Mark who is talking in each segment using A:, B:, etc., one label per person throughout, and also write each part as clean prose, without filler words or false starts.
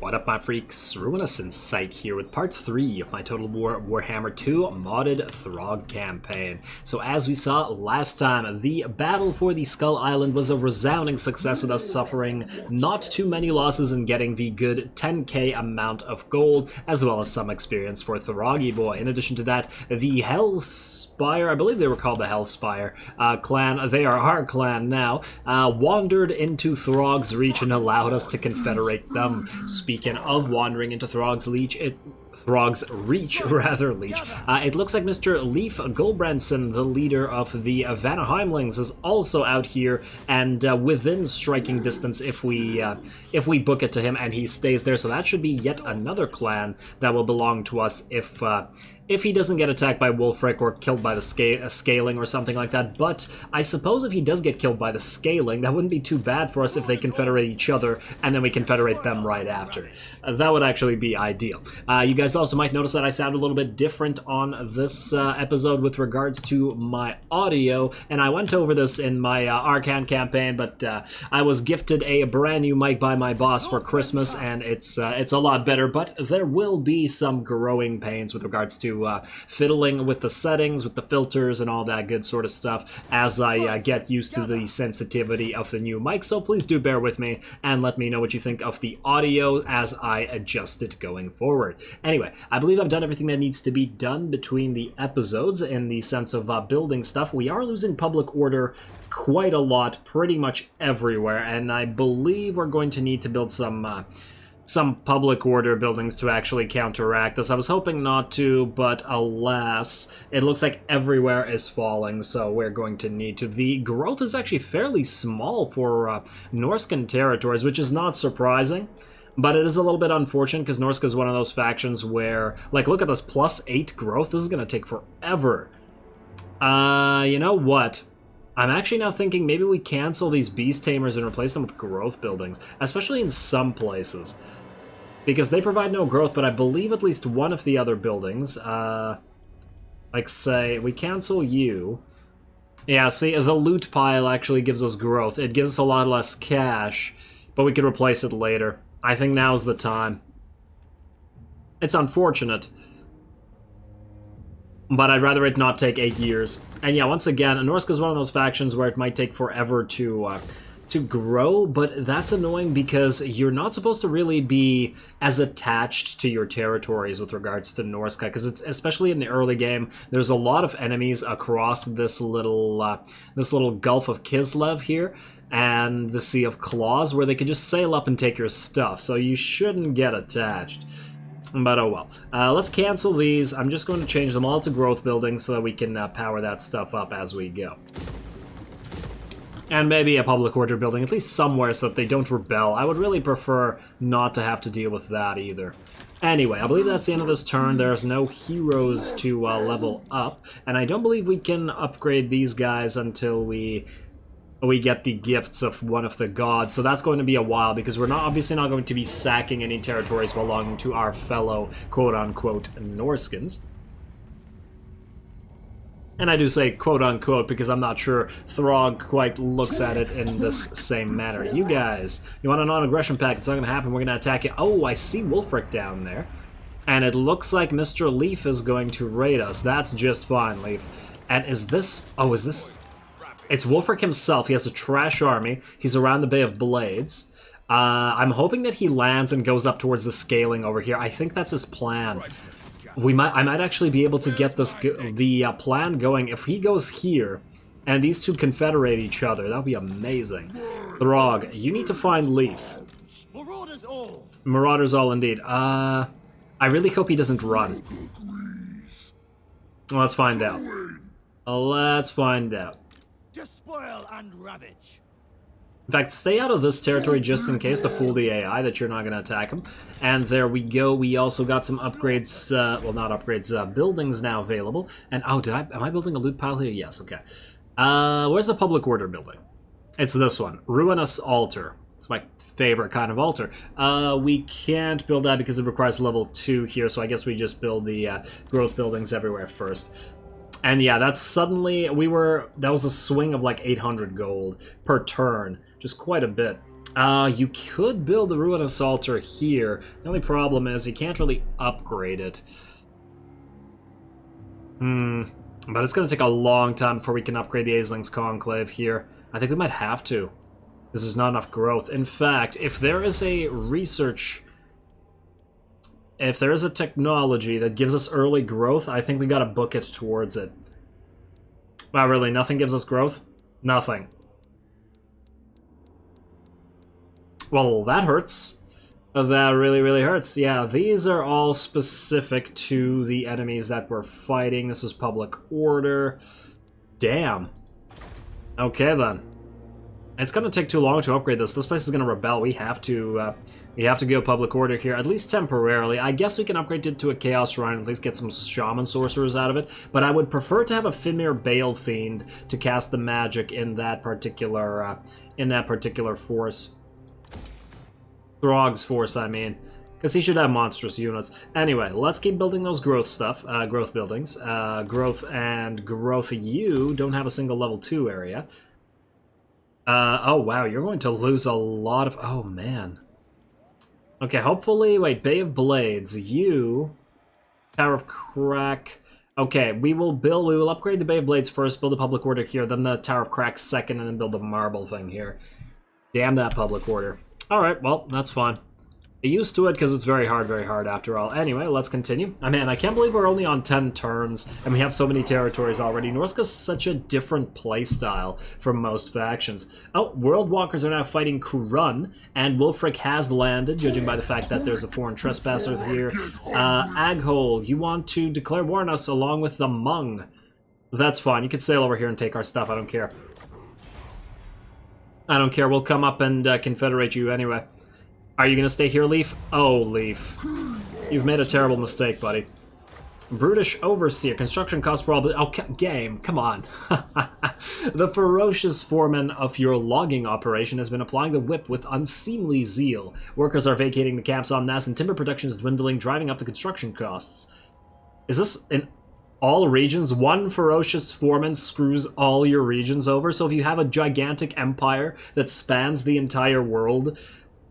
A: What up, my freaks? RuinousInsight here with part 3 of my Total Warhammer 2 modded Throgg campaign. So as we saw last time, the battle for the Skull Island was a resounding success with us suffering not too many losses and getting the good 10k amount of gold, as well as some experience for Throggy Boy. In addition to that, the Hellspire, I believe they were called the Hellspire clan, they are our clan now, wandered into Throgg's reach and allowed us to confederate them. Speaking of wandering into Throgg's reach, it looks like Mr. Leif Gulbrandsen, the leader of the Vanaheimlings, is also out here and within striking distance if we book it to him and he stays there. So that should be yet another clan that will belong to us if he doesn't get attacked by Wulfrik or killed by the scaling or something like that. But I suppose if he does get killed by the scaling, that wouldn't be too bad for us if they confederate each other and then we confederate them right after. That would actually be ideal. You guys also might notice that I sound a little bit different on this episode with regards to my audio, and I went over this in my Arcan campaign, but I was gifted a brand new mic by my boss for Christmas, and it's a lot better, but there will be some growing pains with regards to fiddling with the settings, with the filters, and all that good sort of stuff as I get used to the sensitivity of the new mic. So please do bear with me and let me know what you think of the audio as I adjust it going forward. Anyway, I believe I've done everything that needs to be done between the episodes in the sense of building stuff. We are losing public order quite a lot, pretty much everywhere, and I believe we're going to need to build some public order buildings to actually counteract this. I was hoping not to, but alas, it looks like everywhere is falling, so we're going to need to. The growth is actually fairly small for Norscan territories, which is not surprising, but it is a little bit unfortunate because Norsca is one of those factions where, like, look at this, +8 growth. This is going to take forever. You know what? I'm actually now thinking maybe we cancel these beast tamers and replace them with growth buildings, especially in some places, because they provide no growth, but I believe at least one of the other buildings, like say, we cancel you. Yeah, see, the loot pile actually gives us growth. It gives us a lot less cash, but we could replace it later. I think now's the time. It's unfortunate, but I'd rather it not take 8 years. And yeah, once again, Norsca is one of those factions where it might take forever to grow, but that's annoying because you're not supposed to really be as attached to your territories with regards to Norsca, because it's, especially in the early game, there's a lot of enemies across this little Gulf of Kislev here, and the Sea of Claws, where they can just sail up and take your stuff, so you shouldn't get attached. But oh well. Let's cancel these. I'm just going to change them all to growth buildings so that we can power that stuff up as we go. And maybe a public order building, at least somewhere, so that they don't rebel. I would really prefer not to have to deal with that either. Anyway, I believe that's the end of this turn. There's no heroes to level up, and I don't believe we can upgrade these guys until we get the gifts of one of the gods, so that's going to be a while, because we're obviously not going to be sacking any territories belonging to our fellow quote-unquote Norskins. And I do say quote-unquote because I'm not sure Throgg quite looks at it in this same manner. You guys, you want a non-aggression pact? It's not going to happen. We're going to attack you. Oh, I see Wulfrik down there. And it looks like Mr. Leif is going to raid us. That's just fine, Leif. And is this... Oh, is this... It's Wulfrik himself. He has a trash army. He's around the Bay of Blades. I'm hoping that he lands and goes up towards the scaling over here. I think that's his plan. I might actually be able to get the plan going if he goes here and these two confederate each other. That would be amazing. Throgg, you need to find Leif. Marauders all indeed. I really hope he doesn't run. Let's find out. Let's find out.
B: Despoil and ravage.
A: In fact, stay out of this territory just in case to fool the AI that you're not going to attack him. And there we go. We also got some upgrades, well, not upgrades, buildings now available. And, oh, am I building a loot pile here? Yes, okay. Where's the public order building? It's this one, Ruinous Altar. It's my favorite kind of altar. We can't build that because it requires level 2 here, so I guess we just build the growth buildings everywhere first. And yeah, that's suddenly, that was a swing of like 800 gold per turn, just quite a bit. You could build the Ruinous Altar here. The only problem is you can't really upgrade it. But it's going to take a long time before we can upgrade the Aesling's Conclave here. I think we might have to, because there's not enough growth. In fact, if there is a research... If there is a technology that gives us early growth, I think we got to book it towards it. Wow, really? Nothing gives us growth? Nothing. Well, that hurts. That really, really hurts. Yeah, these are all specific to the enemies that we're fighting. This is public order. Damn. Okay, then. It's going to take too long to upgrade this. This place is going to rebel. We have to go public order here, at least temporarily. I guess we can upgrade it to a Chaos Shrine, at least get some Shaman Sorcerers out of it. But I would prefer to have a Fimir Bale Fiend to cast the magic in that particular force. Throgg's force, I mean. Because he should have monstrous units. Anyway, let's keep building those growth stuff. Growth buildings. Growth and Growth U don't have a single level 2 area. Oh, wow, you're going to lose a lot of... Oh, man. Okay, hopefully... Wait, Bay of Blades. You... Tower of Crack... Okay, we will upgrade the Bay of Blades first, build a public order here, then the Tower of Crack second, and then build a marble thing here. Damn that public order. Alright, well, that's fine. Get used to it because it's very hard after all. Anyway, let's continue. I mean, I can't believe we're only on 10 turns and we have so many territories already. Norsca's such a different playstyle from most factions. Oh, World Walkers are now fighting Kurun, and Wulfrik has landed, judging by the fact that there's a foreign trespasser here. Aghole, you want to declare war on us along with the Hmong. That's fine. You can sail over here and take our stuff. I don't care. I don't care. We'll come up and confederate you anyway. Are you going to stay here, Leaf? Oh, Leaf. You've made a terrible mistake, buddy. Brutish Overseer. Construction costs for all... Oh, game. Come on. The ferocious foreman of your logging operation has been applying the whip with unseemly zeal. Workers are vacating the camps en masse and timber production is dwindling, driving up the construction costs. Is this in all regions? One ferocious foreman screws all your regions over? So if you have a gigantic empire that spans the entire world...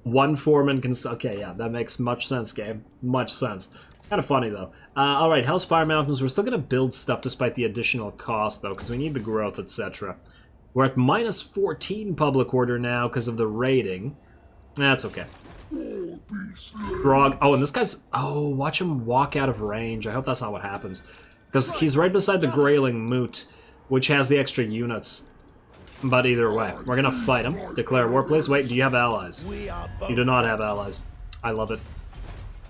A: One foreman can... Okay, yeah, that makes much sense, game. Much sense. Kind of funny, though. Alright, Hellspire Mountains. We're still going to build stuff despite the additional cost, though, because we need the growth, etc. We're at minus 14 public order now because of the raiding. That's okay. Throgg. Oh, and this guy's... Oh, watch him walk out of range. I hope that's not what happens. Because he's right beside the Grayling Moot, which has the extra units. But either way, we're gonna fight him. Declare war, please. Wait, do you have allies? You do not have allies. I love it.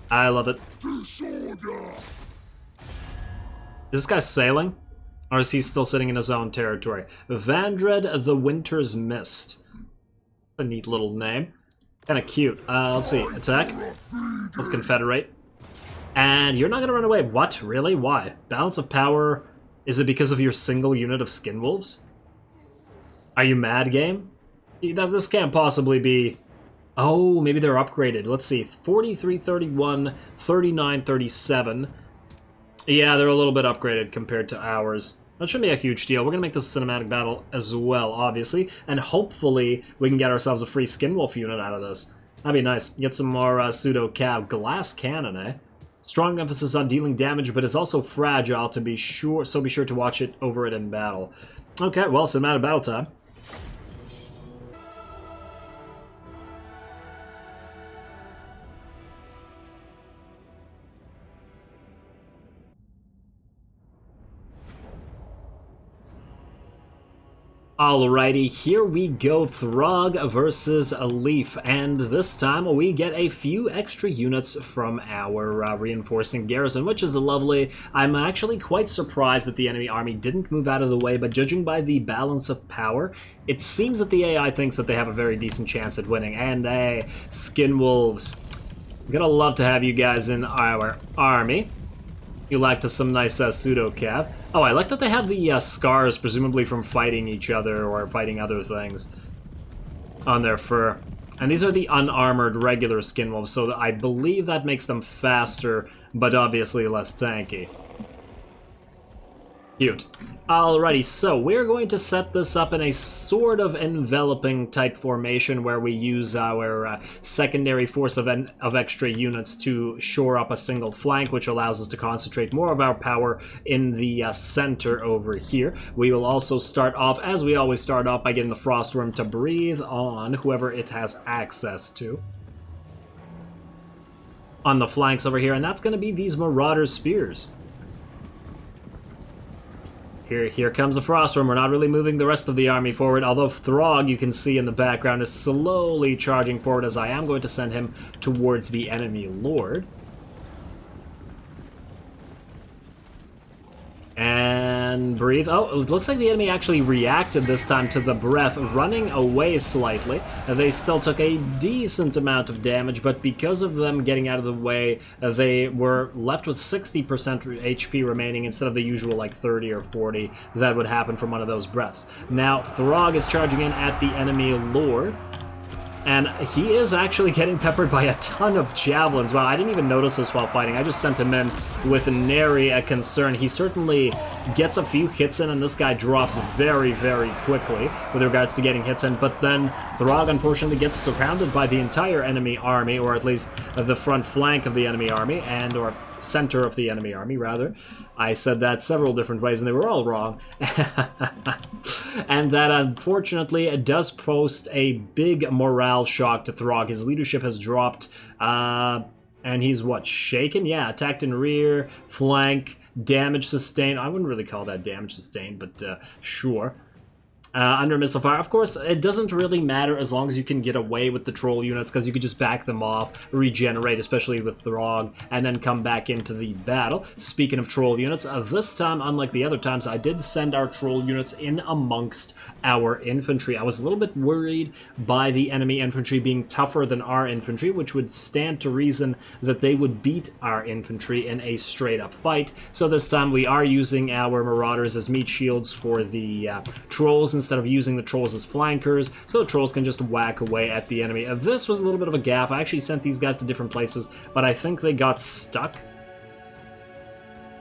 A: I love it. Is this guy sailing? Or is he still sitting in his own territory? Vandred the Winter's Mist. A neat little name. Kinda cute. Let's see. Attack. Let's confederate. And you're not gonna run away. What? Really? Why? Balance of power. Is it because of your single unit of Skinwolves? Are you mad, game? This can't possibly be... Oh, maybe they're upgraded. Let's see. 4331, 3937. Yeah, they're a little bit upgraded compared to ours. That shouldn't be a huge deal. We're going to make this a cinematic battle as well, obviously. And hopefully we can get ourselves a free Skinwolf unit out of this. That'd be nice. Get some more pseudo-cav. Glass cannon, eh? Strong emphasis on dealing damage, but it's also fragile to be sure, so be sure to watch it over it in battle. Okay, well, cinematic battle time. Alrighty, here we go, Throgg versus Leaf, and this time we get a few extra units from our reinforcing garrison, which is lovely. I'm actually quite surprised that the enemy army didn't move out of the way, but judging by the balance of power, it seems that the AI thinks that they have a very decent chance at winning. And hey, Skinwolves, I'm gonna love to have you guys in our army. You like some nice pseudo-cav. Oh, I like that they have the scars, presumably from fighting each other or fighting other things, on their fur. And these are the unarmored regular Skinwolves, so I believe that makes them faster, but obviously less tanky. Cute. Alrighty, so we're going to set this up in a sort of enveloping type formation where we use our secondary force of extra units to shore up a single flank, which allows us to concentrate more of our power in the center over here. We will also start off, as we always start off, by getting the Frostworm to breathe on whoever it has access to on the flanks over here, and that's going to be these Marauder Spears. Here comes the Frostworm. We're not really moving the rest of the army forward, although Throgg, you can see in the background, is slowly charging forward, as I am going to send him towards the enemy lord. And breathe. Oh, it looks like the enemy actually reacted this time to the breath, running away slightly. They still took a decent amount of damage, but because of them getting out of the way, they were left with 60% HP remaining instead of the usual like 30 or 40 that would happen from one of those breaths. Now, Throgg is charging in at the enemy lord, and he is actually getting peppered by a ton of javelins. Wow, I didn't even notice this while fighting. I just sent him in with nary a concern. He certainly gets a few hits in, and this guy drops very, very quickly with regards to getting hits in. But then Throgg, unfortunately, gets surrounded by the entire enemy army, or at least the front flank of the enemy army, or center of the enemy army, rather. I said that several different ways, and they were all wrong. And that, unfortunately, it does post a big morale shock to Throgg. His leadership has dropped, and he's, what, shaken? Yeah, attacked in rear, flank, damage sustained. I wouldn't really call that damage sustained, but sure. Under missile fire. Of course, it doesn't really matter as long as you can get away with the troll units, because you could just back them off, regenerate, especially with Throgg, and then come back into the battle. Speaking of troll units, this time, unlike the other times, I did send our troll units in amongst our infantry. I was a little bit worried by the enemy infantry being tougher than our infantry, which would stand to reason that they would beat our infantry in a straight-up fight. So this time we are using our marauders as meat shields for the trolls, instead of using the trolls as flankers, so the trolls can just whack away at the enemy. This was a little bit of a gaffe. I actually sent these guys to different places, but I think they got stuck,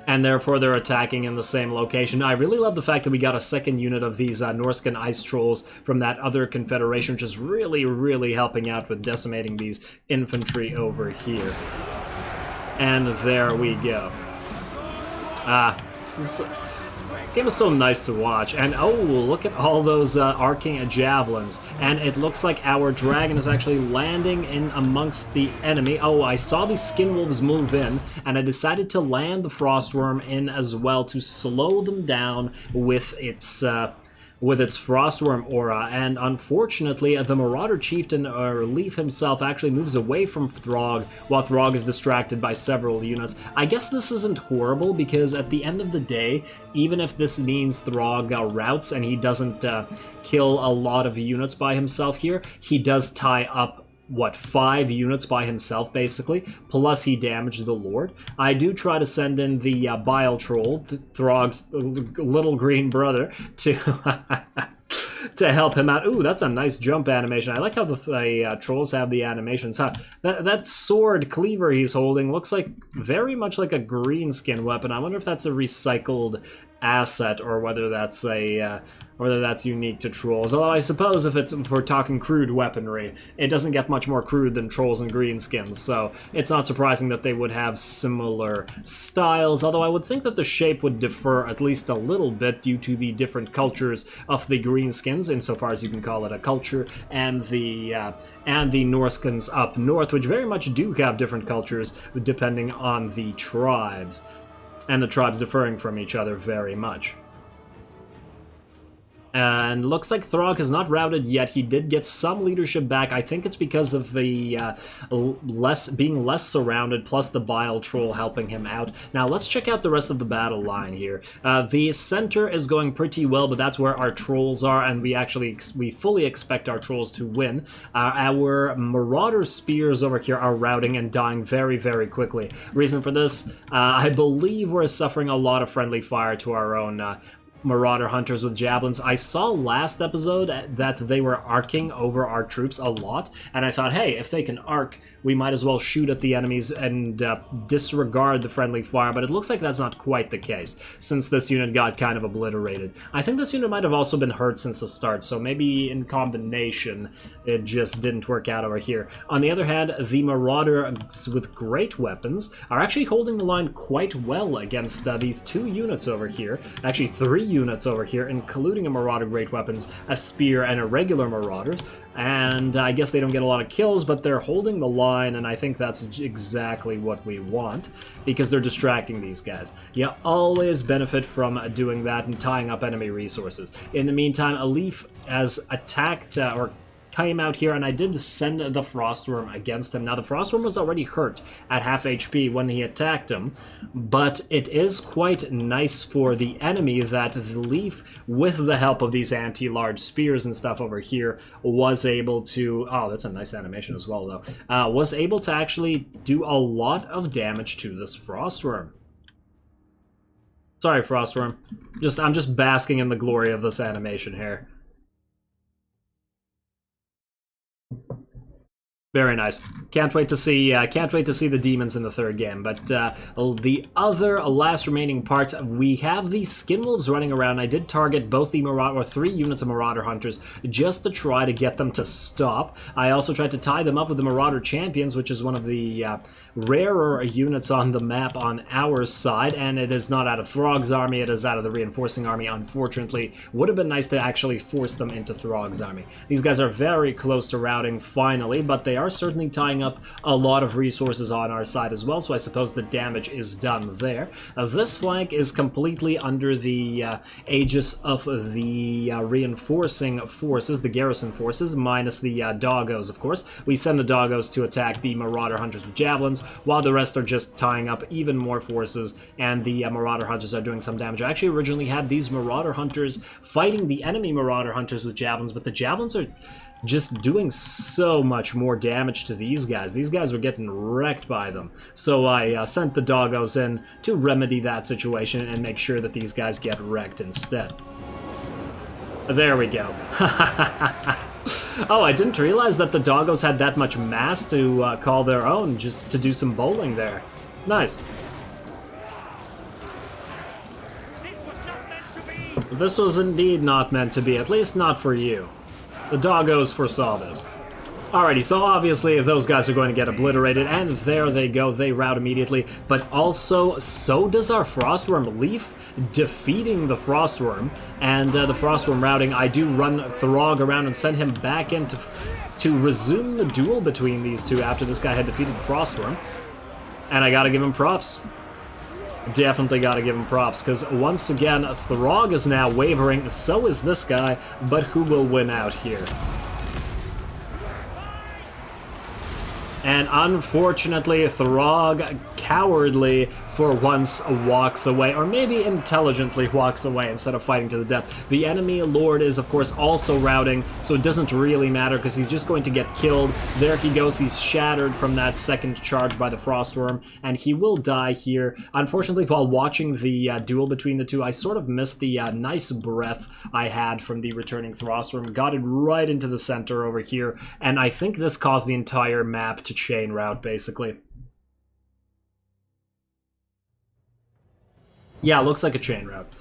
A: and therefore they're attacking in the same location. I really love the fact that we got a second unit of these Norscan ice trolls from that other Confederation, which is really, really helping out with decimating these infantry over here. And there we go. This game is so nice to watch, and oh, look at all those arcing javelins, and it looks like our dragon is actually landing in amongst the enemy. Oh, I saw the skin wolves move in, and I decided to land the Frostworm in as well to slow them down with its Frostworm aura, and unfortunately the Marauder Chieftain, or Leaf himself, actually moves away from Throgg while Throgg is distracted by several units. I guess this isn't horrible, because at the end of the day, even if this means Throgg routes and he doesn't kill a lot of units by himself here, he does tie up, what, 5 units by himself, basically, plus he damaged the Lord. I do try to send in the Bile Troll, Throgg's little green brother, to help him out. Ooh, that's a nice jump animation. I like how the trolls have the animations. Huh? That sword cleaver he's holding looks like very much like a green skin weapon. I wonder if that's a recycled asset, or whether that's a whether that's unique to trolls. Although I suppose if we're talking crude weaponry, it doesn't get much more crude than trolls and greenskins, so it's not surprising that they would have similar styles, although I would think that the shape would differ at least a little bit due to the different cultures of the greenskins, insofar as you can call it a culture, and the Norskins up north, which very much do have different cultures depending on the tribes, and the tribes differing from each other very much. And looks like Throgg has not routed yet. He did get some leadership back. I think it's because of the being less surrounded, plus the Bile Troll helping him out. Now let's check out the rest of the battle line here. The center is going pretty well, but that's where our trolls are, and we fully expect our trolls to win. Our Marauder Spears over here are routing and dying very, very quickly. Reason for this, I believe we're suffering a lot of friendly fire to our own Marauder Hunters with javelins. I saw last episode that they were arcing over our troops a lot, and I thought, hey, if they can arc we might as well shoot at the enemies and disregard the friendly fire, but it looks like that's not quite the case, since this unit got kind of obliterated. I think this unit might have also been hurt since the start, so maybe in combination it just didn't work out over here. On the other hand, the Marauders with great weapons are actually holding the line quite well against these 2 units over here, actually 3 units over here, including a Marauder great weapons, a spear, and a regular Marauders. And I guess they don't get a lot of kills, but they're holding the line, and I think that's exactly what we want, because they're distracting these guys. You always benefit from doing that and tying up enemy resources. In the meantime, a Leaf has attacked, or came out here, and I did send the Frostworm against him. Now, the Frostworm was already hurt at half HP when he attacked him, but it is quite nice for the enemy that the Leaf, with the help of these anti-large spears and stuff over here, was able to... Oh, that's a nice animation as well, though. Was able to actually do a lot of damage to this Frostworm. Sorry, Frostworm. I'm just basking in the glory of this animation here. Very nice. Can't wait to see the demons in the 3rd game. But the other last remaining parts, we have the Skinwolves running around. I did target both the Marauder, or 3 units of Marauder Hunters, just to try to get them to stop. I also tried to tie them up with the Marauder Champions, which is one of the rarer units on the map on our side, and it is not out of Throgg's army, it is out of the Reinforcing army, unfortunately. Would have been nice to actually force them into Throgg's army. These guys are very close to routing finally, but they are certainly tying up a lot of resources on our side as well, so I suppose the damage is done there. This flank is completely under the aegis of the reinforcing forces, the garrison forces, minus the doggos, of course. We send the doggos to attack the Marauder Hunters with javelins, while the rest are just tying up even more forces, and the Marauder Hunters are doing some damage. I actually originally had these Marauder Hunters fighting the enemy Marauder Hunters with javelins, but the javelins are just doing so much more damage to these guys. These guys are getting wrecked by them. So I sent the doggos in to remedy that situation and make sure that these guys get wrecked instead. There we go. Oh, I didn't realize that the doggos had that much mass to call their own, just to do some bowling there. Nice. This was indeed not meant to be, at least not for you. The doggos foresaw this. Alrighty, so obviously those guys are going to get obliterated, and there they go, they rout immediately, but also, so does our Frostworm. Leaf defeating the Frostworm, and the Frostworm routing. I do run Throgg around and send him back in to resume the duel between these two after this guy had defeated the Frostworm, and I gotta give him props. Definitely gotta give him props, because once again, Throgg is now wavering, so is this guy, but who will win out here? And unfortunately, Throgg, cowardly for once, walks away, or maybe intelligently walks away instead of fighting to the death. The enemy lord is, of course, also routing, so it doesn't really matter because he's just going to get killed. There he goes, he's shattered from that second charge by the Frostworm, and he will die here. Unfortunately, while watching the duel between the two, I sort of missed the nice breath I had from the returning Frostworm. Got it right into the center over here, and I think this caused the entire map to chain route, basically. Yeah, looks like a chain route.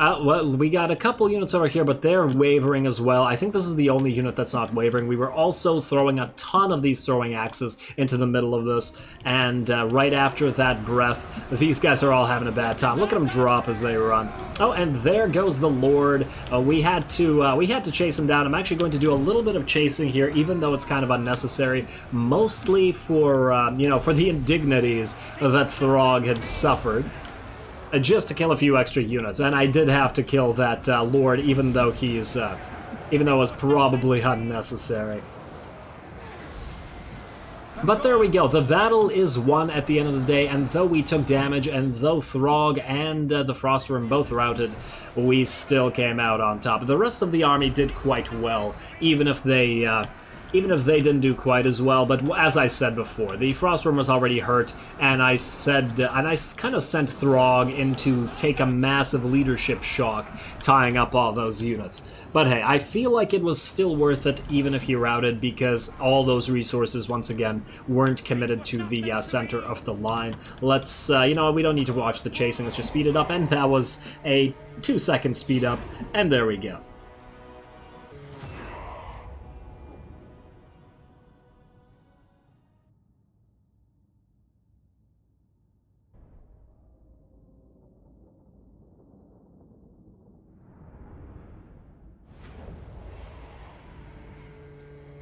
A: Well, we got a couple units over here, but they're wavering as well. I think this is the only unit that's not wavering. We were also throwing a ton of these throwing axes into the middle of this, and right after that breath, these guys are all having a bad time. Look at them drop as they run. Oh, and there goes the Lord. We had to chase him down. I'm actually going to do a little bit of chasing here, even though it's kind of unnecessary, mostly for, you know, for the indignities that Throgg had suffered. Just to kill a few extra units, and I did have to kill that Lord, even though it was probably unnecessary. But there we go, the battle is won at the end of the day, and though we took damage, and though Throgg and the Frostworm both routed, we still came out on top. The rest of the army did quite well, even if they even if they didn't do quite as well. But as I said before, the Frostworm was already hurt, and I kind of sent Throgg in to take a massive leadership shock, tying up all those units. But hey, I feel like it was still worth it, even if he routed, because all those resources, once again, weren't committed to the center of the line. Let's, you know, we don't need to watch the chasing, let's just speed it up, and that was a 2-second speed up, and there we go.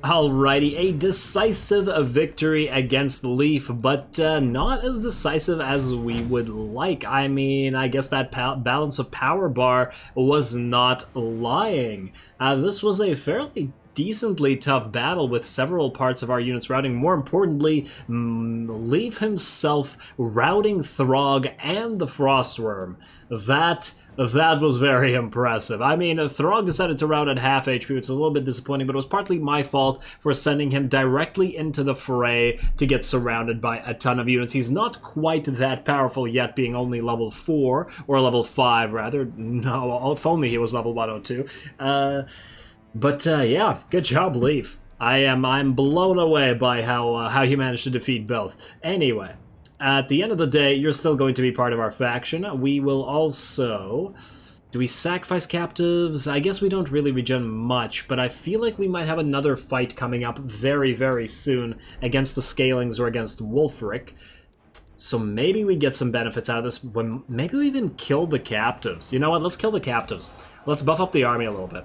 A: Alrighty, a decisive victory against Leaf, but not as decisive as we would like. I mean, I guess that balance of power bar was not lying. This was a fairly decently tough battle with several parts of our units routing. More importantly, Leaf himself routing Throgg and the Frostworm. That was very impressive. I mean, Throgg decided to rout at half HP, which is a little bit disappointing, but it was partly my fault for sending him directly into the fray to get surrounded by a ton of units. He's not quite that powerful yet, being only level 4, or level 5, rather. No, if only he was level 102. Yeah, good job, Leaf. I'm blown away by how you managed to defeat both. Anyway. At the end of the day, you're still going to be part of our faction. We will also... Do we sacrifice captives? I guess we don't really regen much, but I feel like we might have another fight coming up very, very soon against the Scalings or against Wulfrik. So maybe we get some benefits out of this. Maybe we even kill the captives. You know what? Let's kill the captives. Let's buff up the army a little bit.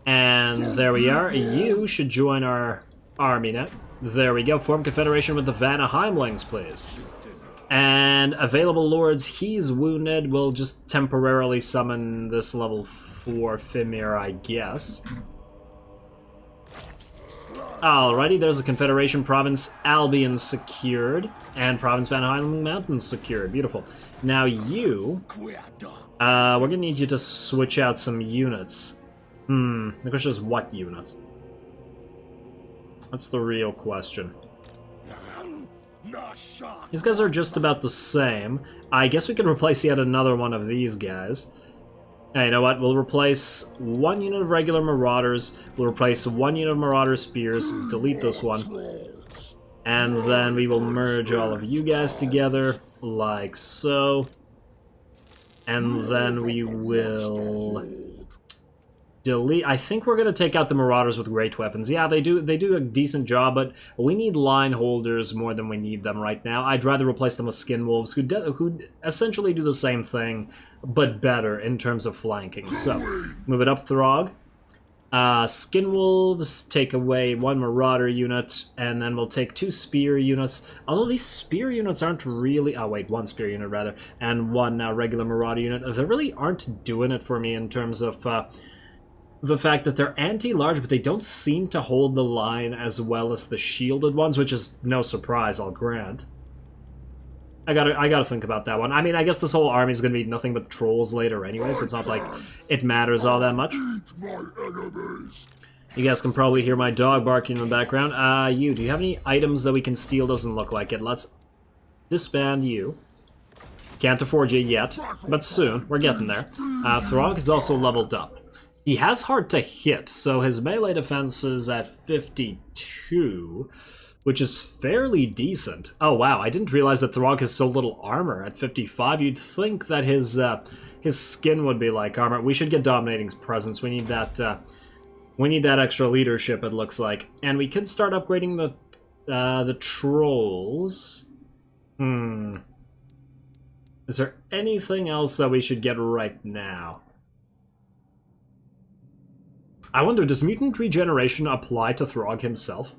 A: And there we are. You should join our army now. There we go. Form Confederation with the Vanaheimlings, please. And available lords, he's wounded. We'll just temporarily summon this level 4 Fimir, I guess. Alrighty, there's a Confederation province, Albion secured. And province Vanaheim Mountains secured. Beautiful. Now you... we're gonna need you to switch out some units. The question is what units? That's the real question. These guys are just about the same. I guess we could replace yet another one of these guys. Hey, you know what? We'll replace 1 unit of regular Marauders. We'll replace 1 unit of Marauder Spears. Delete this one. And then we will merge all of you guys together, like so. And then we will... delete. I think we're gonna take out the Marauders with great weapons. Yeah, they do a decent job, but we need line holders more than we need them right now. I'd rather replace them with skin wolves, who essentially do the same thing, but better in terms of flanking. So, move it up, Throgg. Skin wolves, take away 1 Marauder unit, and then we'll take 2 spear units. Although these spear units aren't really... oh wait, 1 spear unit rather, and 1 regular Marauder unit. They really aren't doing it for me in terms of... the fact that they're anti-large, but they don't seem to hold the line as well as the shielded ones, which is no surprise, I'll grant. I gotta think about that one. I mean, I guess this whole army is gonna be nothing but trolls later anyway, so it's not like it matters all that much. You guys can probably hear my dog barking in the background. Do you have any items that we can steal? Doesn't look like it. Let's disband you. Can't afford you yet, but soon. We're getting there. Throgg is also leveled up. He has hard to hit, so his melee defense is at 52, which is fairly decent. Oh wow, I didn't realize that Throgg has so little armor at 55. You'd think that his skin would be like armor. We should get Dominating's presence. We need that extra leadership, it looks like. And we could start upgrading the trolls. Is there anything else that we should get right now? I wonder, does mutant regeneration apply to Throgg himself?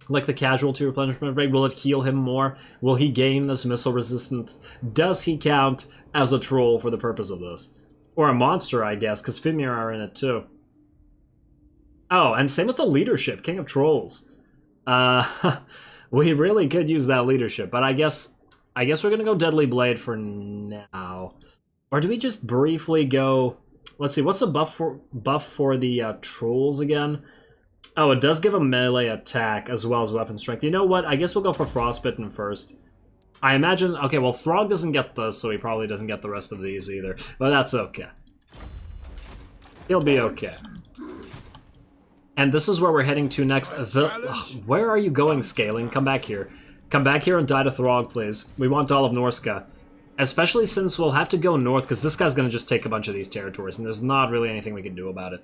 A: Like the casualty replenishment rate, will it heal him more? Will he gain this missile resistance? Does he count as a troll for the purpose of this? Or a monster, I guess, because Fimir are in it too. Oh, and same with the leadership, King of Trolls. We really could use that leadership, but I guess we're gonna go Deadly Blade for now. Or do we just briefly go... Let's see, what's the buff for the trolls again? Oh, it does give a melee attack as well as weapon strength. You know what? I guess we'll go for Frostbitten first. I imagine... Okay, well, Throgg doesn't get this, so he probably doesn't get the rest of these either. But that's okay. He'll be okay. And this is where we're heading to next. Where are you going, Scaling? Come back here. Come back here and die to Throgg, please. We want all of Norsca. Especially since we'll have to go north, because this guy's going to just take a bunch of these territories, and there's not really anything we can do about it.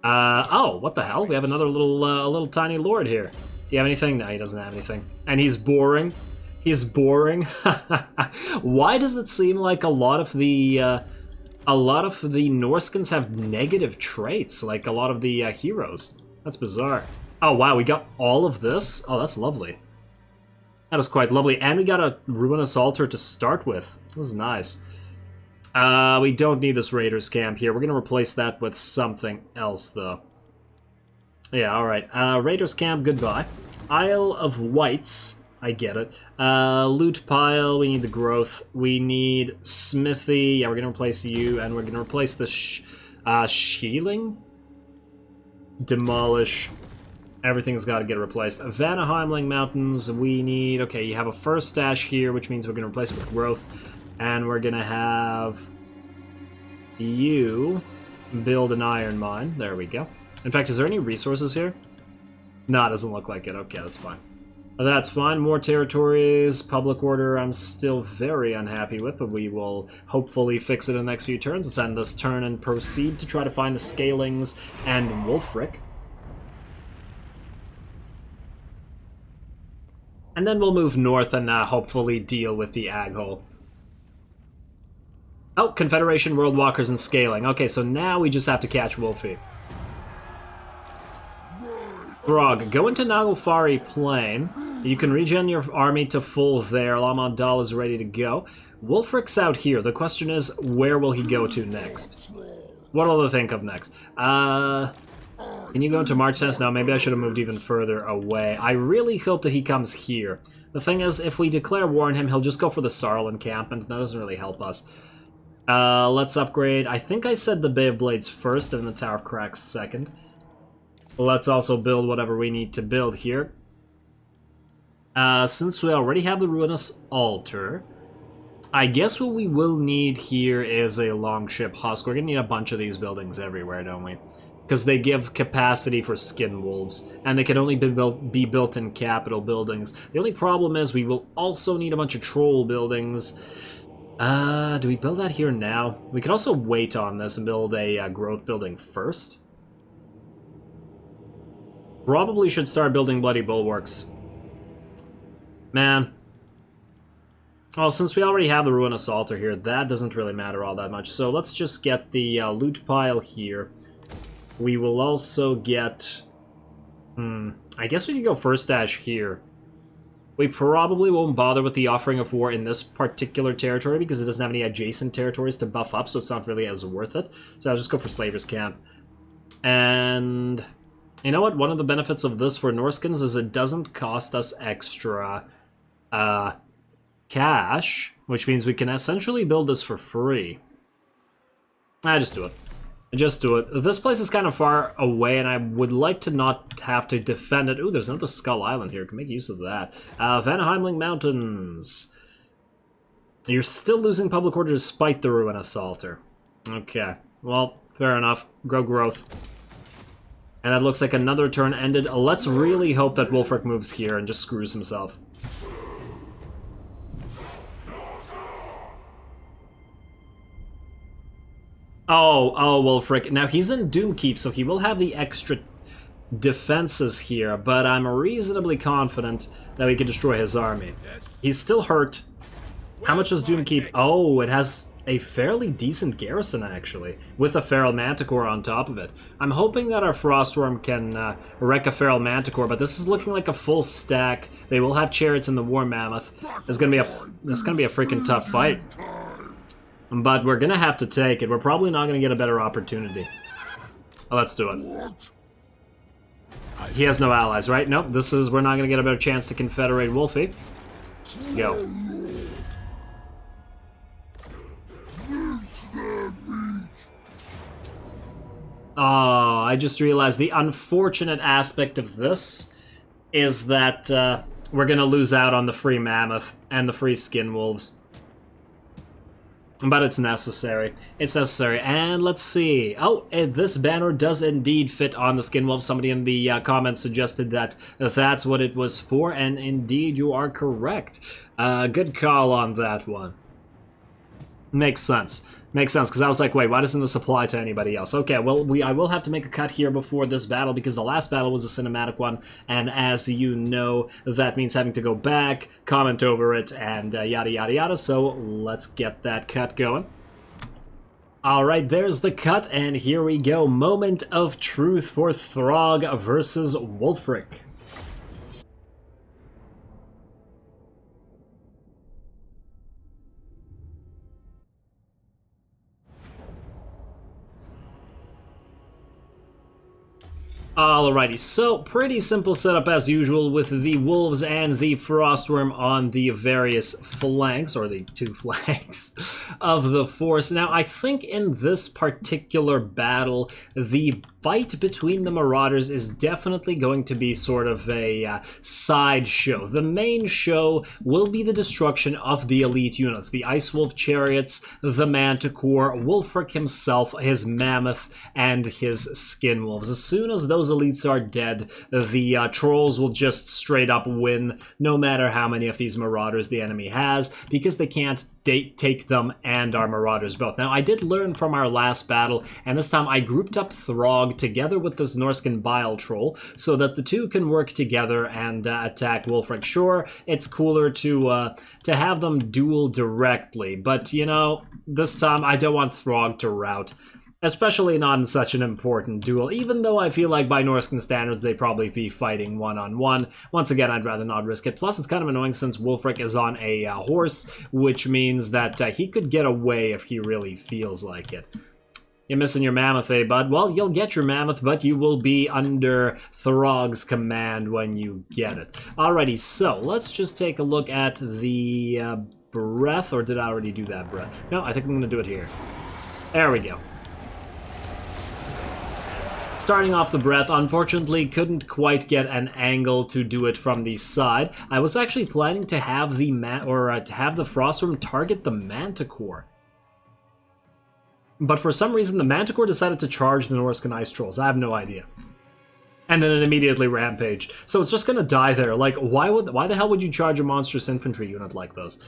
A: Oh, what the hell? We have another little tiny lord here. Do you have anything? No, he doesn't have anything. And he's boring. He's boring. Why does it seem like a lot of the Norskins have negative traits, like a lot of the heroes? That's bizarre. Oh wow, we got all of this? Oh, that's lovely. That was quite lovely. And we got a Ruinous Altar to start with. This is nice. We don't need this Raiders camp here. We're going to replace that with something else, though. Yeah, alright. Raiders camp, goodbye. Isle of Wights. I get it. Loot pile, we need the growth. We need smithy. Yeah, we're going to replace you, and we're going to replace the shieling? Demolish. Everything's got to get replaced. Vanaheimling Mountains, we need... Okay, you have a first stash here, which means we're going to replace it with growth. And we're going to have you build an iron mine. There we go. In fact, is there any resources here? No, it doesn't look like it. Okay, that's fine. That's fine. More territories. Public order I'm still very unhappy with, but we will hopefully fix it in the next few turns. Let's end this turn and proceed to try to find the Scalings and Wulfrik. And then we'll move north and hopefully deal with the ag hole. Oh, Confederation, World Walkers, and Scaling. Okay, so now we just have to catch Wolfie. Throgg, go into Naglfari Plain. You can regen your army to full there. Lamont Dal is ready to go. Wulfrik's out here. The question is, where will he go to next? What will they think of next? Can you go into March Test? No, maybe I should have moved even further away. I really hope that he comes here. The thing is, if we declare war on him, he'll just go for the Sarl encampment. That doesn't really help us. Let's upgrade. I think I said the Bay of Blades first and the Tower of Cracks second. Let's also build whatever we need to build here. Since we already have the Ruinous Altar, I guess what we will need here is a Longship Husk. We're going to need a bunch of these everywhere, don't we? Because they give capacity for skin wolves, and they can only be built in capital buildings. The only problem is we will also need a bunch of troll buildings. Do we build that here now? We could also wait on this and build a growth building first. Probably should start building bloody bulwarks. Man. Well, since we already have the Ruinous Altar here, that doesn't really matter all that much. So let's just get the loot pile here. We will also get... I guess we can go first dash here. We probably won't bother with the Offering of War in this particular territory because it doesn't have any adjacent territories to buff up, so it's not really as worth it. So I'll just go for Slaver's Camp. And... you know what? One of the benefits of this for Norskins is it doesn't cost us extra cash, which means we can essentially build this for free. Just do it. Just do it. This place is kind of far away, and I would like to not have to defend it. Ooh, there's another Skull Island here. Can make use of that. Vanaheimling Mountains. You're still losing public order despite the Ruinous Altar. Okay. Well, fair enough. Grow growth. And that looks like another turn ended. Let's really hope that Wulfrik moves here and just screws himself. Oh, Wulfrik. Now, he's in Doomkeep, so he will have the extra defenses here, but I'm reasonably confident that we can destroy his army. He's still hurt. How much does Doomkeep? Oh, it has a fairly decent garrison, actually, with a Feral Manticore on top of it. I'm hoping that our Frostworm can wreck a Feral Manticore, but this is looking like a full stack. They will have chariots in the War Mammoth. It's gonna be a freaking tough fight. But we're gonna have to take it. We're probably not gonna get a better opportunity. Oh, let's do it. He has no allies, right? Nope, we're not gonna get a better chance to Confederate Wolfie. Go. Oh, I just realized the unfortunate aspect of this is that we're going to lose out on the free mammoth and the free skin wolves. But it's necessary. It's necessary. And let's see. Oh, this banner does indeed fit on the skin wolf. Somebody in the comments suggested that that's what it was for, and indeed you are correct. Good call on that one. Makes sense. Makes sense, because I was like, wait, why doesn't this apply to anybody else? Okay, well, I will have to make a cut here before this battle, because the last battle was a cinematic one, and as you know, that means having to go back, comment over it, and yada yada yada, so let's get that cut going. Alright, there's the cut, and here we go. Moment of truth for Throgg versus Wulfrik. Alrighty, so pretty simple setup as usual with the wolves and the frostworm on the various flanks, or the two flanks of the force. Now, I think in this particular battle, the fight between the marauders is definitely going to be sort of a side show. The main show will be the destruction of the elite units, the Ice Wolf chariots, the Manticore, Wulfrik himself, his mammoth, and his skin wolves. As soon as those elites are dead, the trolls will just straight up win, no matter how many of these marauders the enemy has, because they can't take them and our marauders both. Now, I did learn from our last battle, and this time I grouped up Throgg together with this Norscan Bile Troll, so that the two can work together and attack Wulfrik. Sure, it's cooler to have them duel directly, but, you know, this time I don't want Throgg to rout. Especially not in such an important duel, even though I feel like by Norscan standards they'd probably be fighting one-on-one. Once again, I'd rather not risk it. Plus, it's kind of annoying since Wulfrik is on a horse, which means that he could get away if he really feels like it. You're missing your mammoth, eh, bud? Well, you'll get your mammoth, but you will be under Throgg's command when you get it. Alrighty, so let's just take a look at the breath, or did I already do that breath? No, I think I'm going to do it here. There we go. Starting off the breath, unfortunately couldn't quite get an angle to do it from the side. I was actually planning to have the frostworm target the Manticore. But for some reason the Manticore decided to charge the Norscan Ice Trolls. I have no idea. And then it immediately rampaged. So it's just gonna die there. Like, why the hell would you charge a monstrous infantry unit like this?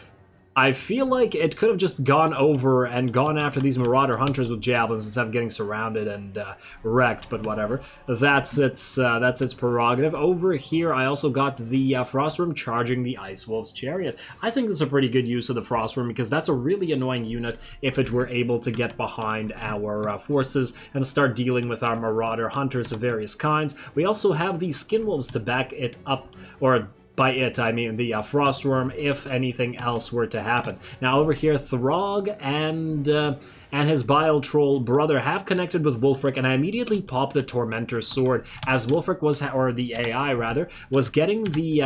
A: I feel like it could have just gone over and gone after these Marauder Hunters with javelins instead of getting surrounded and wrecked, but whatever. That's its prerogative. Over here, I also got the Frostworm charging the Ice Wolf's chariot. I think this is a pretty good use of the Frostworm because that's a really annoying unit if it were able to get behind our forces and start dealing with our Marauder Hunters of various kinds. We also have the Skin Wolves to back it up, or by it, I mean the Frostworm, if anything else were to happen. Now over here, Throgg and his Bile Troll brother have connected with Wulfrik, and I immediately popped the Tormentor Sword, as Wulfrik was, or the AI rather, was getting the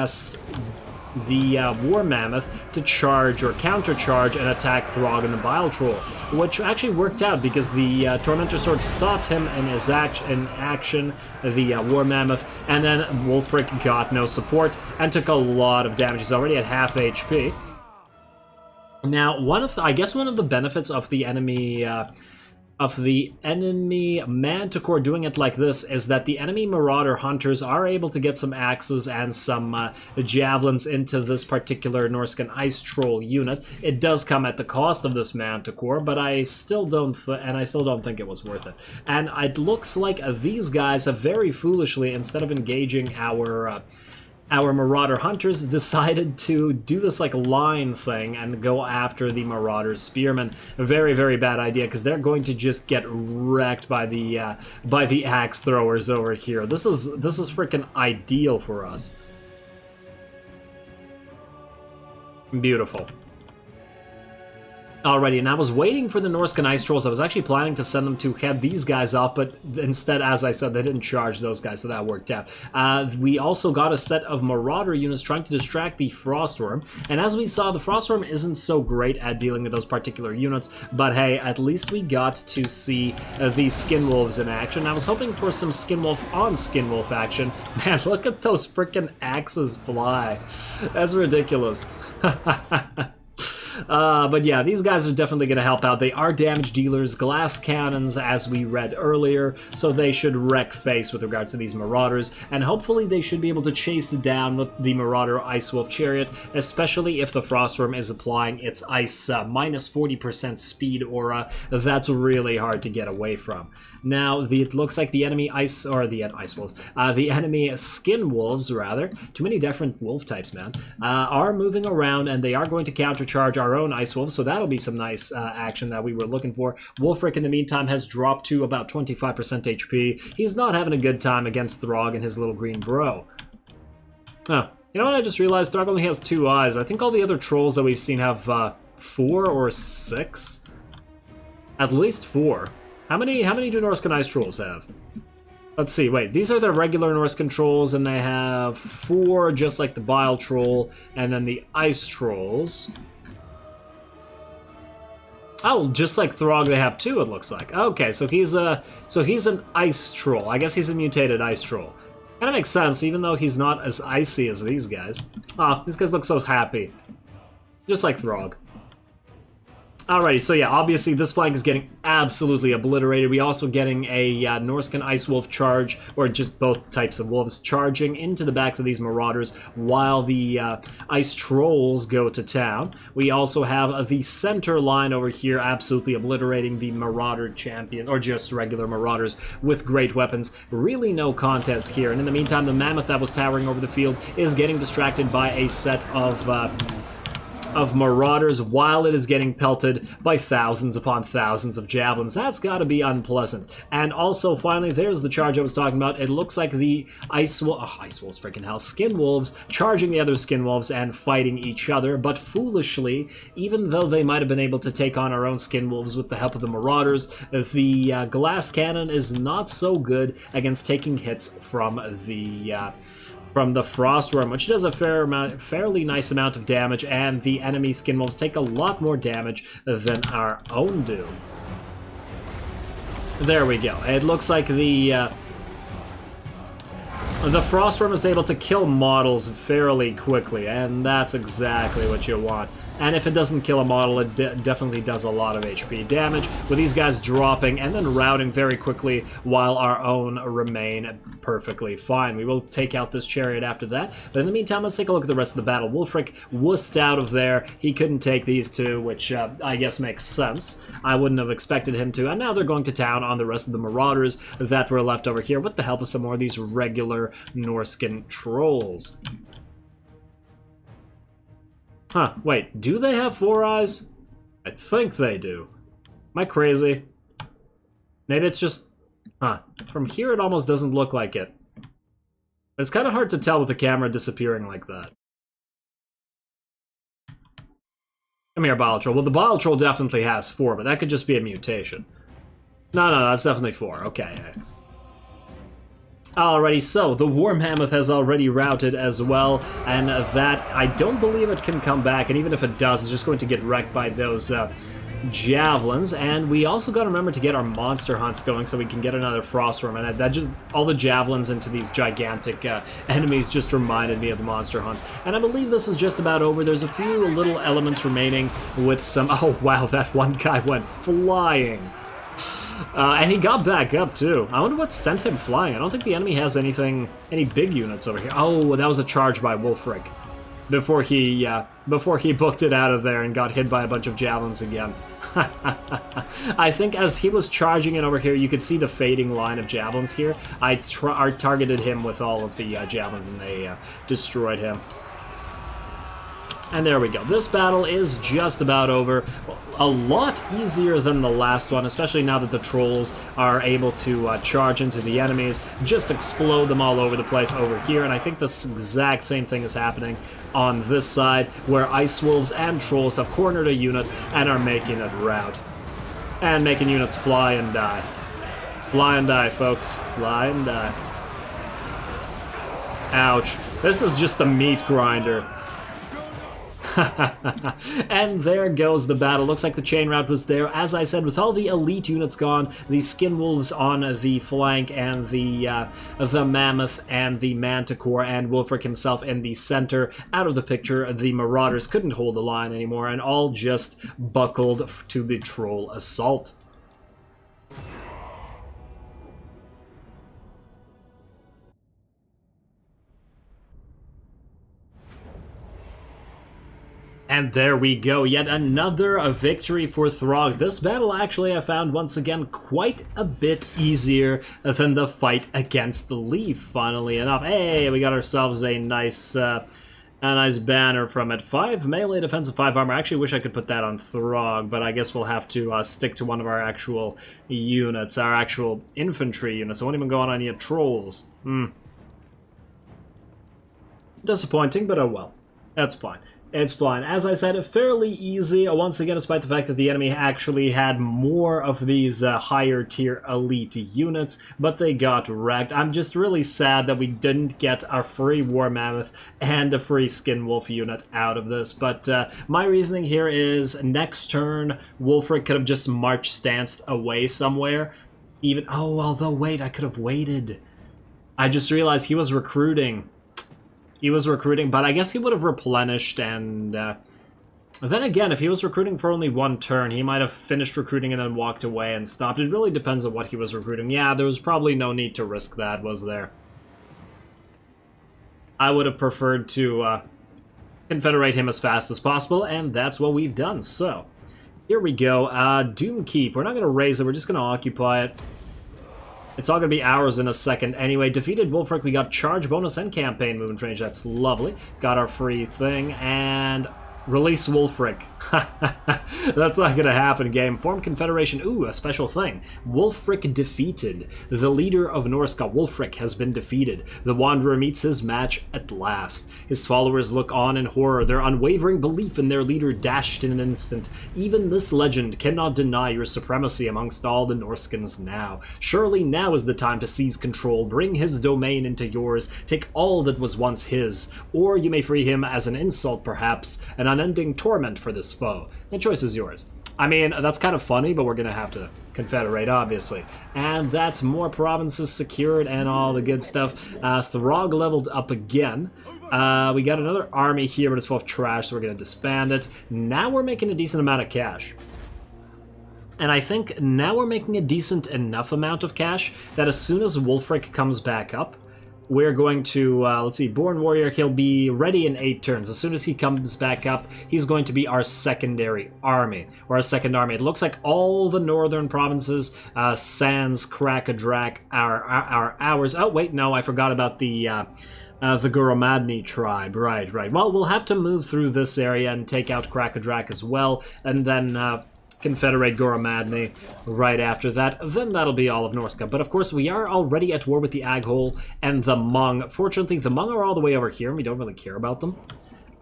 A: War Mammoth to charge or countercharge and attack Throgg and the Bile Troll, which actually worked out because the Tormentor Sword stopped him in his action, the War Mammoth, and then Wulfrik got no support and took a lot of damage. He's already at half HP. Now, I guess one of the benefits of the enemy Manticore doing it like this is that the enemy Marauder Hunters are able to get some axes and some javelins into this particular Norscan Ice Troll unit. It does come at the cost of this Manticore, but I still don't think it was worth it. And it looks like these guys have very foolishly, instead of engaging our Marauder Hunters, decided to do this like line thing and go after the Marauder Spearmen. A very, very bad idea, because they're going to just get wrecked by the axe throwers over here. This is freaking ideal for us. Beautiful. Alrighty, and I was waiting for the Norsca Ice Trolls. I was actually planning to send them to head these guys off, but instead, as I said, they didn't charge those guys, so that worked out. We also got a set of Marauder units trying to distract the Frostworm, and as we saw, the Frostworm isn't so great at dealing with those particular units, but hey, at least we got to see the Skinwolves in action. I was hoping for some Skinwolf on Skinwolf action. Man, look at those freaking axes fly. That's ridiculous. But yeah, these guys are definitely going to help out. They are damage dealers, glass cannons, as we read earlier, so they should wreck face with regards to these Marauders, and hopefully they should be able to chase down the Marauder Ice Wolf Chariot, especially if the Frostworm is applying its ice minus 40% speed aura. That's really hard to get away from. Now, it looks like the enemy the enemy Skin Wolves, rather, too many different wolf types, man, are moving around, and they are going to countercharge our own Ice Wolves, so that'll be some nice action that we were looking for. Wulfrik, in the meantime, has dropped to about 25% HP. He's not having a good time against Throgg and his little green bro. Oh, you know what I just realized? Throgg only has 2 eyes. I think all the other trolls that we've seen have 4 or 6? At least 4. How many do Norscan Ice Trolls have? Let's see, wait, these are the regular Norscan Trolls, and they have 4 just like the Bile Troll, and then the Ice Trolls. Oh, just like Throgg, they have 2, it looks like. Okay, so he's an Ice Troll. I guess he's a mutated Ice Troll. Kinda makes sense, even though he's not as icy as these guys. Ah, these guys look so happy. Just like Throgg. Alrighty, so yeah, obviously this flank is getting absolutely obliterated. We also getting a Norscan Ice Wolf charge, or just both types of wolves, charging into the backs of these Marauders while the Ice Trolls go to town. We also have the center line over here absolutely obliterating the Marauder champion, or just regular Marauders with great weapons. Really no contest here, and in the meantime, the Mammoth that was towering over the field is getting distracted by a set of Marauders while it is getting pelted by thousands upon thousands of javelins. That's got to be unpleasant. And also, finally, there's the charge I was talking about. It looks like the Ice Wolves, freaking hell, Skin Wolves, charging the other Skin Wolves and fighting each other. But foolishly, even though they might have been able to take on our own Skin Wolves with the help of the Marauders, the Glass Cannon is not so good against taking hits from the Frostworm, which does a fairly nice amount of damage, and the enemy Skin Wolves take a lot more damage than our own do. There we go. It looks like the Frostworm is able to kill models fairly quickly, and that's exactly what you want. And if it doesn't kill a model, it definitely does a lot of HP damage, with these guys dropping and then routing very quickly while our own remain perfectly fine. We will take out this chariot after that, but in the meantime, let's take a look at the rest of the battle. Wulfrik wussed out of there. He couldn't take these 2, which I guess makes sense. I wouldn't have expected him to, and now they're going to town on the rest of the Marauders that were left over here with the help of some more of these regular Norscan Trolls. Huh, wait, do they have 4 eyes? I think they do. Am I crazy? Maybe it's just... Huh, from here it almost doesn't look like it. It's kind of hard to tell with the camera disappearing like that. Come here, Bile Troll. Well, the Bile Troll definitely has 4, but that could just be a mutation. No, that's definitely 4. Okay. Alrighty, so the War Mammoth has already routed as well, and that, I don't believe it can come back, and even if it does, it's just going to get wrecked by those javelins. And we also got to remember to get our monster hunts going so we can get another Frostworm, and that just, all the javelins into these gigantic enemies just reminded me of the monster hunts. And I believe this is just about over. There's a few little elements remaining with some... Oh wow, that one guy went flying. And he got back up, too. I wonder what sent him flying. I don't think the enemy has any big units over here. Oh, that was a charge by Wulfrik. Before he booked it out of there and got hit by a bunch of javelins again. I think as he was charging it over here, you could see the fading line of javelins here. I targeted him with all of the javelins, and they destroyed him. And there we go. This battle is just about over. A lot easier than the last one, especially now that the trolls are able to charge into the enemies, just explode them all over the place over here. And I think the exact same thing is happening on this side, where ice wolves and trolls have cornered a unit and are making it rout. And making units fly and die. Fly and die, folks. Fly and die. Ouch. This is just a meat grinder. And there goes the battle. Looks like the chain rout was there. As I said, with all the elite units gone, the skin wolves on the flank, and the mammoth and the manticore and Wulfrik himself in the center out of the picture, the marauders couldn't hold the line anymore and all just buckled to the troll assault. And there we go, yet another victory for Throgg. This battle actually I found once again quite a bit easier than the fight against the Leaf, funnily enough. Hey, we got ourselves a nice banner from it. 5 melee defense and 5 armor. I actually wish I could put that on Throgg, but I guess we'll have to stick to one of our actual units, our actual infantry units. I won't even go on any trolls. Disappointing, but oh well. That's fine. It's fine. As I said, fairly easy, once again, despite the fact that the enemy actually had more of these higher tier elite units, but they got wrecked. I'm just really sad that we didn't get our free War Mammoth and a free Skin Wolf unit out of this, but my reasoning here is next turn, Wulfrik could have just march stanced away somewhere. Although wait, I could have waited. I just realized he was recruiting. But I guess he would have replenished, and then again, if he was recruiting for only one turn, he might have finished recruiting and then walked away and stopped. It really depends on what he was recruiting. Yeah, there was probably no need to risk that, was there? I would have preferred to confederate him as fast as possible, and that's what we've done. So, here we go. Doomkeep. We're not going to raise it, we're just going to occupy it. It's all going to be ours in a second. Anyway, defeated Wulfrik. We got charge bonus and campaign movement range. That's lovely. Got our free thing. And release Wulfrik. That's not going to happen, game. Form Confederation. Ooh, a special thing. Wulfrik defeated. The leader of Norsca, Wulfrik, has been defeated. The Wanderer meets his match at last. His followers look on in horror, their unwavering belief in their leader dashed in an instant. Even this legend cannot deny your supremacy amongst all the Norskans now. Surely now is the time to seize control, bring his domain into yours, take all that was once his, or you may free him as an insult perhaps, an unending torment for this foe. The choice is yours. I mean, that's kind of funny, but we're going to have to confederate, obviously. And that's more provinces secured and all the good stuff. Throgg leveled up again. We got another army here, but it's full of trash, so we're going to disband it. Now we're making a decent amount of cash. And I think now we're making a decent enough amount of cash that as soon as Wulfrik comes back up, we're going to, let's see, Born Warrior, he'll be ready in 8 turns. As soon as he comes back up, he's going to be our secondary army, or our second army. It looks like all the northern provinces, sans Krakadrak, are ours. Oh, wait, no, I forgot about the Goromadni tribe. Right. Well, we'll have to move through this area and take out Krakadrak as well, and then confederate Goromadni right after that. Then that'll be all of Norsca. But of course, we are already at war with the Aghole and the Hmong. Fortunately, the Hmong are all the way over here, and we don't really care about them.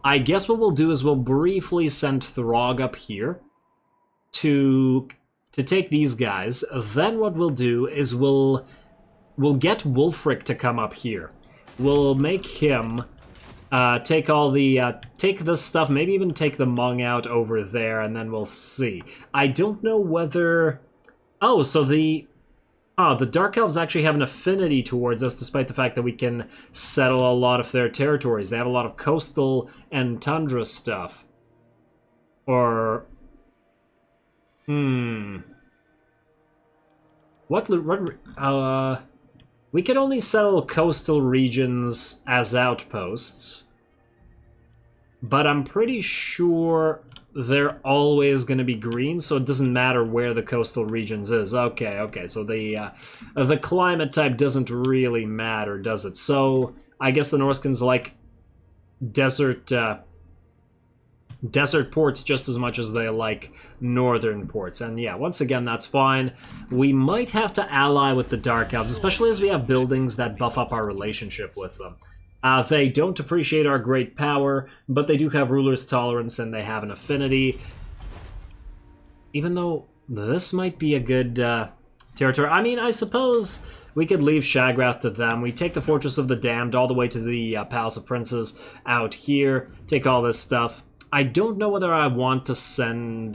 A: I guess what we'll do is we'll briefly send Throgg up here to take these guys. Then what we'll do is we'll get Wulfrik to come up here. We'll make him take all the, take this stuff, maybe even take the Hmong out over there, and then we'll see. I don't know whether... Oh, so the Dark Elves actually have an affinity towards us, despite the fact that we can settle a lot of their territories. They have a lot of coastal and tundra stuff. Or... we can only settle coastal regions as outposts. But I'm pretty sure they're always going to be green, so it doesn't matter where the coastal regions is. Okay, so the climate type doesn't really matter, does it? So I guess the Norskans like desert desert ports just as much as they like northern ports. And yeah, once again, that's fine. We might have to ally with the Dark Elves, especially as we have buildings that buff up our relationship with them. They don't appreciate our great power, but they do have ruler's tolerance and they have an affinity. Even though this might be a good territory. I mean, I suppose we could leave Shagrath to them. We take the Fortress of the Damned all the way to the Palace of Princes out here. Take all this stuff. I don't know whether I want to send...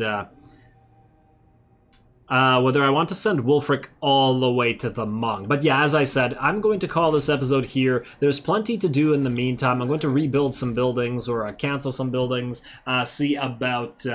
A: Wulfrik all the way to the Mung. But yeah, as I said, I'm going to call this episode here. There's plenty to do in the meantime. I'm going to rebuild some buildings or cancel some buildings. See about...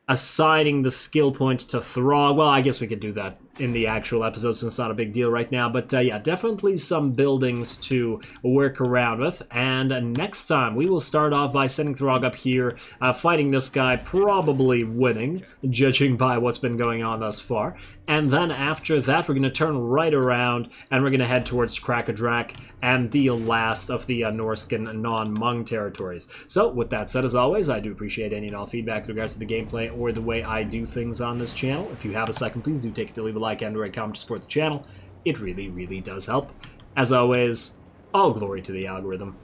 A: assigning the skill point to Throgg. Well, I guess we could do that in the actual episode since it's not a big deal right now. But yeah, definitely some buildings to work around with. And next time, we will start off by sending Throgg up here, fighting this guy, probably winning, judging by what's been going on thus far. And then after that, we're going to turn right around, and we're going to head towards Krakadrak and the last of the Norscan non-Mung territories. So, with that said, as always, I do appreciate any and all feedback with regards to the gameplay or the way I do things on this channel. If you have a second, please do take it to leave a like and or a comment to support the channel. It really, really does help. As always, all glory to the algorithm,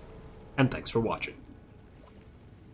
A: and thanks for watching.